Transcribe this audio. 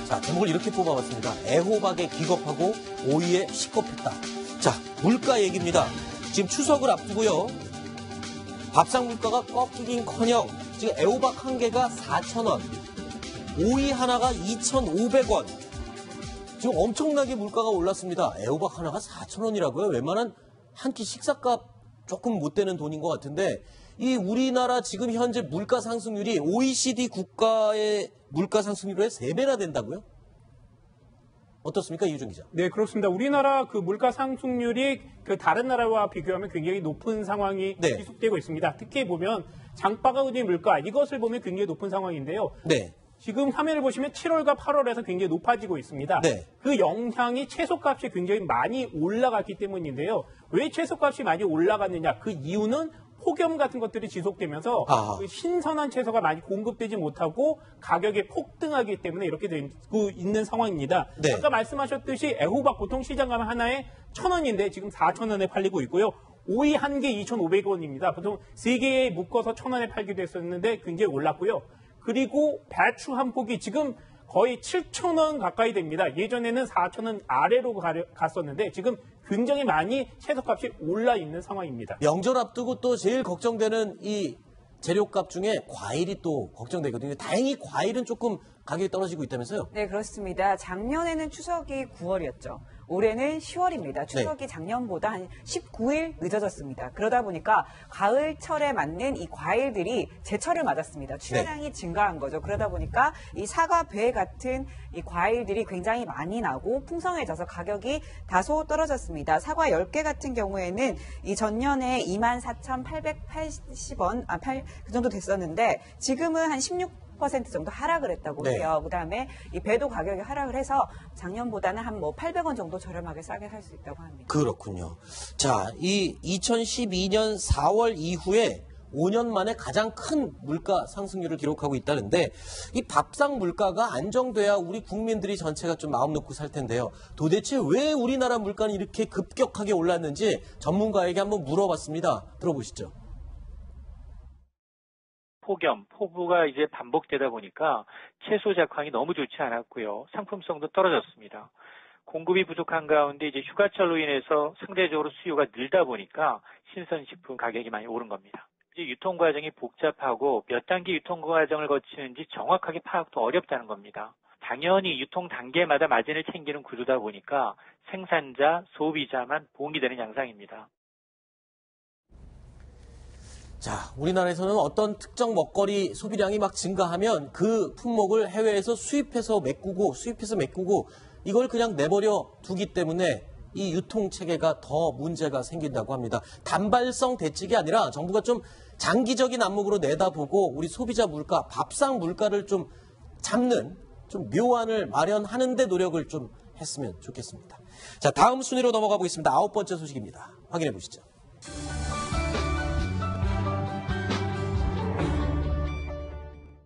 자, 제목을 이렇게 뽑아봤습니다. 애호박에 기겁하고 오이에 시겁했다. 자, 물가 얘기입니다. 지금 추석을 앞두고요. 밥상 물가가 꺾이긴커녕 지금 애호박 한 개가 4,000원, 오이 하나가 2,500원. 지금 엄청나게 물가가 올랐습니다. 애호박 하나가 4,000원이라고요? 웬만한 한 끼 식사값 조금 못 되는 돈인 것 같은데 이 우리나라 지금 현재 물가 상승률이 OECD 국가의 물가 상승률의 3배나 된다고요? 어떻습니까, 이유정 기자? 네, 그렇습니다. 우리나라 그 물가 상승률이 그 다른 나라와 비교하면 굉장히 높은 상황이 네. 지속되고 있습니다. 특히 보면 장바구니 물가 이것을 보면 굉장히 높은 상황인데요. 네. 지금 화면을 보시면 7월과 8월에서 굉장히 높아지고 있습니다. 네. 그 영향이 채소값이 굉장히 많이 올라갔기 때문인데요. 왜 채소값이 많이 올라갔느냐? 그 이유는 폭염 같은 것들이 지속되면서 그 신선한 채소가 많이 공급되지 못하고 가격이 폭등하기 때문에 이렇게 되고 있는 상황입니다. 네. 아까 말씀하셨듯이 애호박 보통 시장 가면 하나에 1,000원인데 지금 4,000원에 팔리고 있고요. 오이 한 개 2,500원입니다. 보통 3개에 묶어서 1,000원에 팔기도 했었는데 굉장히 올랐고요. 그리고 배추 한 폭이 지금 거의 7,000원 가까이 됩니다. 예전에는 4,000원 아래로 갔었는데 지금 굉장히 많이 채소값이 올라 있는 상황입니다. 명절 앞두고 또 제일 걱정되는 이 재료값 중에 과일이 또 걱정되거든요. 다행히 과일은 조금 가격이 떨어지고 있다면서요? 네, 그렇습니다. 작년에는 추석이 9월이었죠. 올해는 10월입니다. 추석이 작년보다 한 19일 늦어졌습니다. 그러다 보니까 가을철에 맞는 이 과일들이 제철을 맞았습니다. 출하량이 증가한 거죠. 그러다 보니까 이 사과, 배 같은 이 과일들이 굉장히 많이 나고 풍성해져서 가격이 다소 떨어졌습니다. 사과 10개 같은 경우에는 이 전년에 24,880원, 그 정도 됐었는데 지금은 한 16% 정도 하락을 했다고 해요. 그다음에 이 배도 가격이 하락을 해서 작년보다는 한 800원 정도 저렴하게 싸게 살 수 있다고 합니다. 그렇군요. 자, 이 2012년 4월 이후에 5년 만에 가장 큰 물가 상승률을 기록하고 있다는데 이 밥상 물가가 안정돼야 우리 국민들이 전체가 좀 마음 놓고 살 텐데요. 도대체 왜 우리나라 물가는 이렇게 급격하게 올랐는지 전문가에게 한번 물어봤습니다. 들어보시죠. 폭염, 폭우가 이제 반복되다 보니까 채소 작황이 너무 좋지 않았고요. 상품성도 떨어졌습니다. 공급이 부족한 가운데 이제 휴가철로 인해서 상대적으로 수요가 늘다 보니까 신선식품 가격이 많이 오른 겁니다. 이제 유통 과정이 복잡하고 몇 단계 유통 과정을 거치는지 정확하게 파악도 어렵다는 겁니다. 당연히 유통 단계마다 마진을 챙기는 구조다 보니까 생산자, 소비자만 보험이 되는 양상입니다. 자, 우리나라에서는 어떤 특정 먹거리 소비량이 막 증가하면 그 품목을 해외에서 수입해서 메꾸고 이걸 그냥 내버려 두기 때문에 이 유통체계가 더 문제가 생긴다고 합니다. 단발성 대책이 아니라 정부가 좀 장기적인 안목으로 내다보고 우리 소비자 물가, 밥상 물가를 좀 잡는 좀 묘안을 마련하는 데 노력을 좀 했으면 좋겠습니다. 자, 다음 순위로 넘어가 보겠습니다. 9번째 소식입니다. 확인해 보시죠.